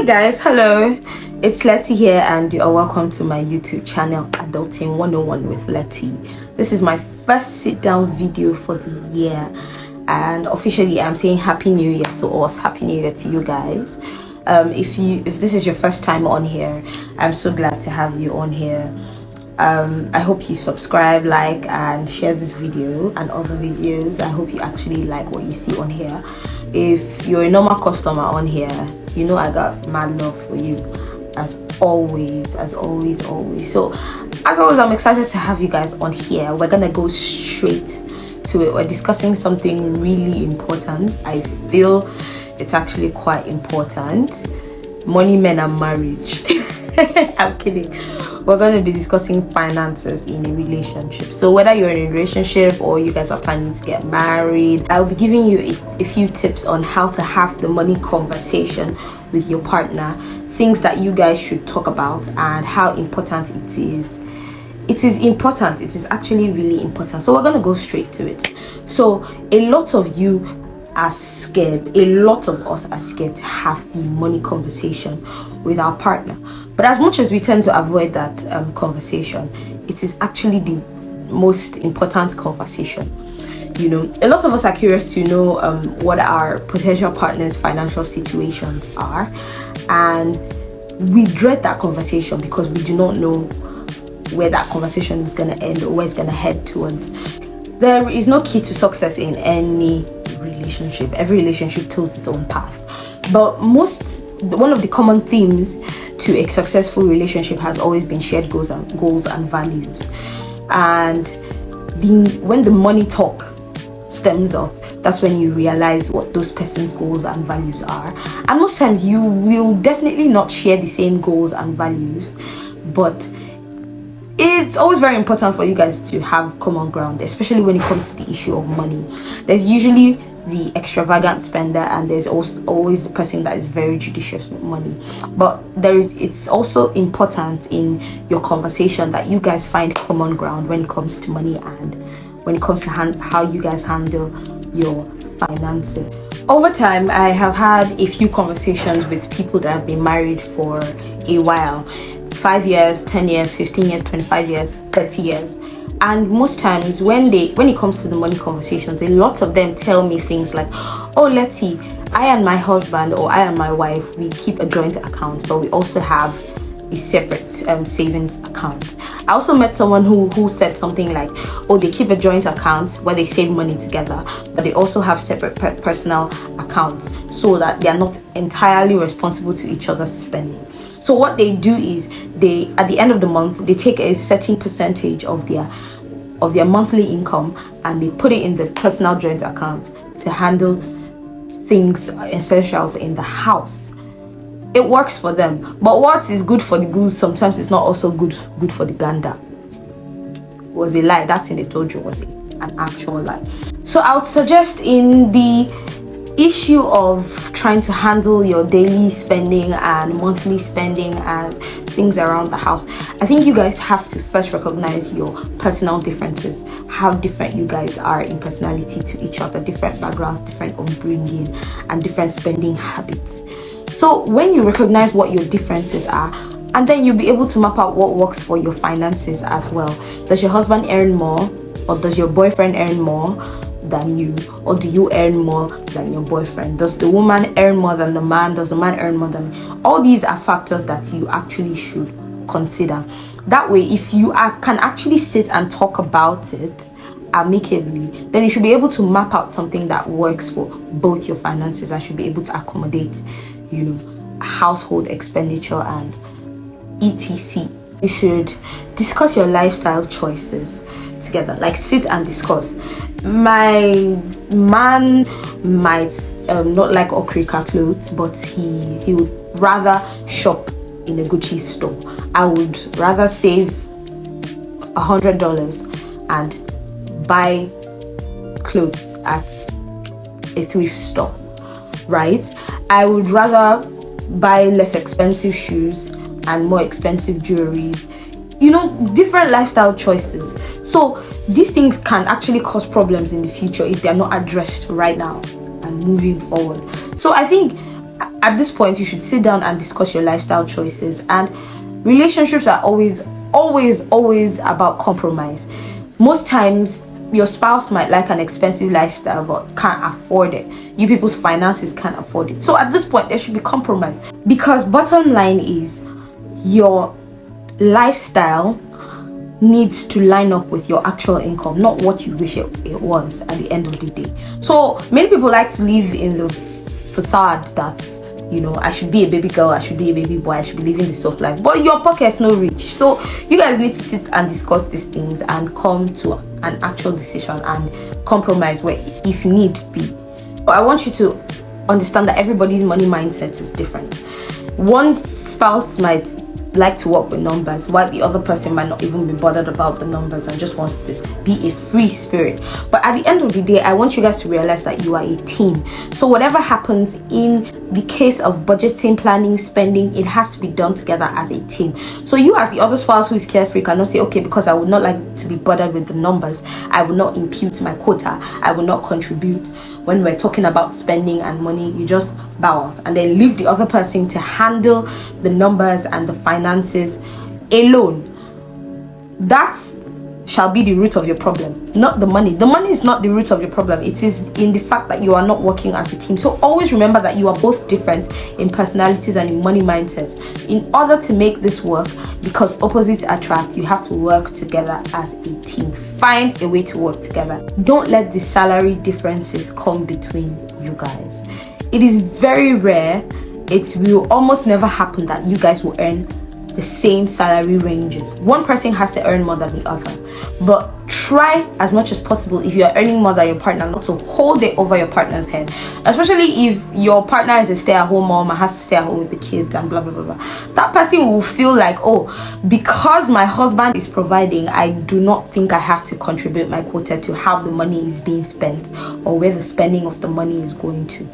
guys, hello, it's Letty here and you are welcome to my YouTube channel Adulting 101 with Letty. This is my first sit down video for the year and officially I'm saying Happy New Year to us, Happy New Year to you guys. If this is your first time on here, I'm so glad to have you on here. I hope you subscribe, like and share this video and other videos. I hope you actually like what you see on here. If you're a normal customer on here, you know I got mad love for you as always. So as always, I'm excited to have you guys on here. We're gonna go straight to it. We're discussing something really important. I feel it's actually quite important: money, men and marriage. I'm kidding. We're going to be discussing finances in a relationship. So whether you're in a relationship or you guys are planning to get married, I'll be giving you a few tips on how to have the money conversation with your partner, things that you guys should talk about and how important it is. It is important. It is actually really important. So we're going to go straight to it. So a lot of you are scared, a lot of us are scared to have the money conversation with our partner. But as much as we tend to avoid that conversation, it is actually the most important conversation. You know, a lot of us are curious to know what our potential partner's financial situations are, and we dread that conversation because we do not know where that conversation is going to end or where it's going to head towards. There is no key to success in any relationship. Every relationship tells its own path, but one of the common themes to a successful relationship has always been shared goals and values. And when the money talk stems up, that's when you realize what those person's goals and values are. And most times you will definitely not share the same goals and values, but it's always very important for you guys to have common ground, especially when it comes to the issue of money. There's usually the extravagant spender and there's also always the person that is very judicious with money. But it's also important in your conversation that you guys find common ground when it comes to money and when it comes to how you guys handle your finances. Over time, I have had a few conversations with people that have been married for a while. 5 years, 10 years, 15 years, 25 years, 30 years. And most times when it comes to the money conversations, a lot of them tell me things like, oh Letty, I and my husband or I and my wife, we keep a joint account, but we also have a separate savings account. I also met someone who said something like, oh, they keep a joint account where they save money together, but they also have separate personal accounts so that they are not entirely responsible to each other's spending. So what they do is at the end of the month, they take a certain percentage of their monthly income and they put it in the personal joint account to handle things, essentials in the house. It works for them. But what is good for the goose, sometimes it's not also good for the gander. Was a lie. That thing they told you was an actual lie. So I would suggest in the issue of trying to handle your daily spending and monthly spending and things around the house, I think you guys have to first recognize your personal differences, how different you guys are in personality to each other, different backgrounds, different upbringing and different spending habits. So when you recognize what your differences are, and then you'll be able to map out what works for your finances as well. Does your husband earn more, or does your boyfriend earn more than you, or do you earn more than your boyfriend? Does the woman earn more than the man? Does the man earn more than all these are factors that you actually should consider. That way, if you can actually sit and talk about it amicably, then you should be able to map out something that works for both your finances and should be able to accommodate, you know, household expenditure and etc. You should discuss your lifestyle choices together, like sit and discuss. My man might not like okrika clothes, but he would rather shop in a Gucci store. I would rather save $100 and buy clothes at a thrift store, right? I would rather buy less expensive shoes and more expensive jewelry. You know, different lifestyle choices. So these things can actually cause problems in the future if they are not addressed right now and moving forward. So I think at this point you should sit down and discuss your lifestyle choices. And relationships are always about compromise. Most times your spouse might like an expensive lifestyle but can't afford it. You people's finances can't afford it. So at this point there should be compromise, because bottom line is your lifestyle needs to line up with your actual income, not what you wish it was at the end of the day. So many people like to live in the facade that, you know, I should be a baby girl, I should be a baby boy, I should be living the soft life, but your pocket's no rich. So you guys need to sit and discuss these things and come to an actual decision and compromise where if need be. But I want you to understand that everybody's money mindset is different. One spouse might like to work with numbers, while the other person might not even be bothered about the numbers and just wants to be a free spirit. But at the end of the day, I want you guys to realize that you are a team. So whatever happens in the case of budgeting, planning, spending, it has to be done together as a team. So you as the other spouse who is carefree cannot say, okay, because I would not like to be bothered with the numbers, I will not impute my quota, I will not contribute. When we're talking about spending and money, you just bow out and then leave the other person to handle the numbers and the finances alone. That shall be the root of your problem, not the money. The money is not the root of your problem. It is in the fact that you are not working as a team. So always remember that you are both different in personalities and in money mindsets. In order to make this work, because opposites attract, you have to work together as a team. Find a way to work together. Don't let the salary differences come between you guys. It is very rare, it will almost never happen that you guys will earn the same salary ranges. One person has to earn more than the other, but try as much as possible, if you are earning more than your partner, not to hold it over your partner's head, especially if your partner is a stay-at-home mom and has to stay at home with the kids and blah blah blah blah. That person will feel like, oh, because my husband is providing, I do not think I have to contribute my quota to how the money is being spent or where the spending of the money is going to,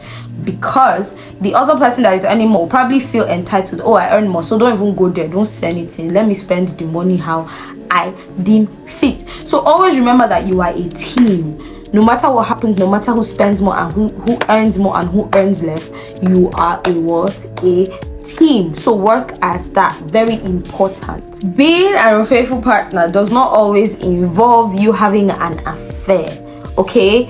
because the other person that is earning more will probably feel entitled. Oh, I earn more, so don't even go there, don't say anything, let me spend the money how I deem fit. So always remember that you are a team. No matter what happens, no matter who spends more and who earns more and who earns less, you are a what? A team. So work as that. Very important. Being an unfaithful partner does not always involve you having an affair, okay?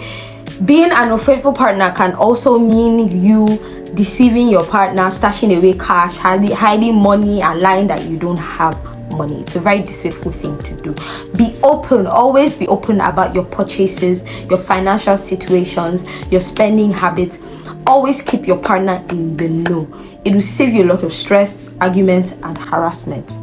Being an unfaithful partner can also mean you deceiving your partner, stashing away cash, hiding money, and lying that you don't have money. It's a very deceitful thing to do. Be open, always be open about your purchases, your financial situations, your spending habits. Always keep your partner in the know. It will save you a lot of stress, arguments, and harassment.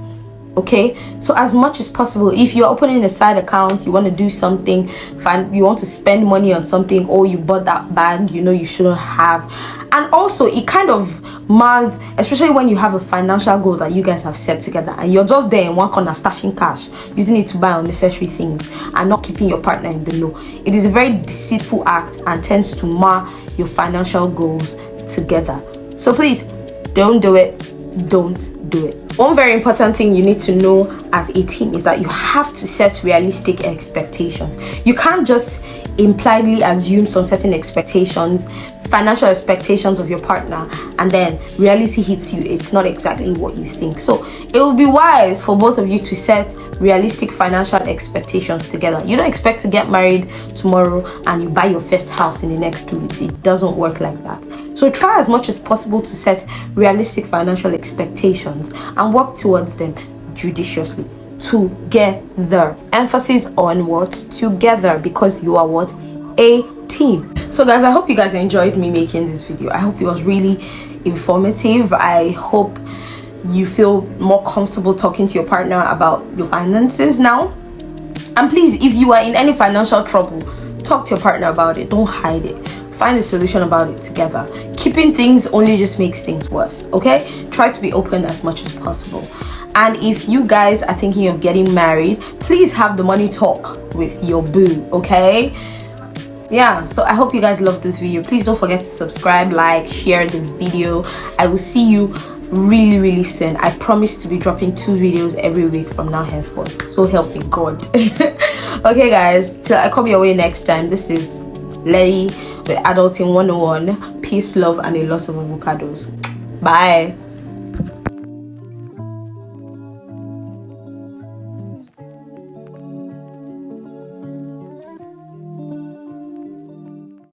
Okay, so as much as possible, if you're opening a side account, you want to do something fun, you want to spend money on something, or you bought that bag you know you shouldn't have, and also it kind of mars, especially when you have a financial goal that you guys have set together and you're just there in one corner stashing cash, using it to buy unnecessary things and not keeping your partner in the know. It is a very deceitful act and tends to mar your financial goals together. So please don't do it. Don't do it. One very important thing you need to know as a team is that you have to set realistic expectations. You can't just impliedly assume some certain expectations, financial expectations of your partner, and then reality hits you, it's not exactly what you think. So it will be wise for both of you to set realistic financial expectations together. You don't expect to get married tomorrow and you buy your first house in the next 2 weeks. It doesn't work like that. So try as much as possible to set realistic financial expectations and work towards them judiciously. Together. Emphasis on what? Together, because you are what? A team. So guys, I hope you guys enjoyed me making this video. I hope it was really informative. I hope you feel more comfortable talking to your partner about your finances now. And please, if you are in any financial trouble, talk to your partner about it. Don't hide it. Find a solution about it together. Keeping things only just makes things worse, okay? Try to be open as much as possible. And if you guys are thinking of getting married, please have the money talk with your boo, okay? Yeah, so I hope you guys love this video. Please don't forget to subscribe, like, share the video. I will see you really soon. I promise to be dropping 2 videos every week from now henceforth. So help me God. Okay guys, till I come your way next time, this is Letty with Adulting 101. Peace, love, and a lot of avocados. Bye.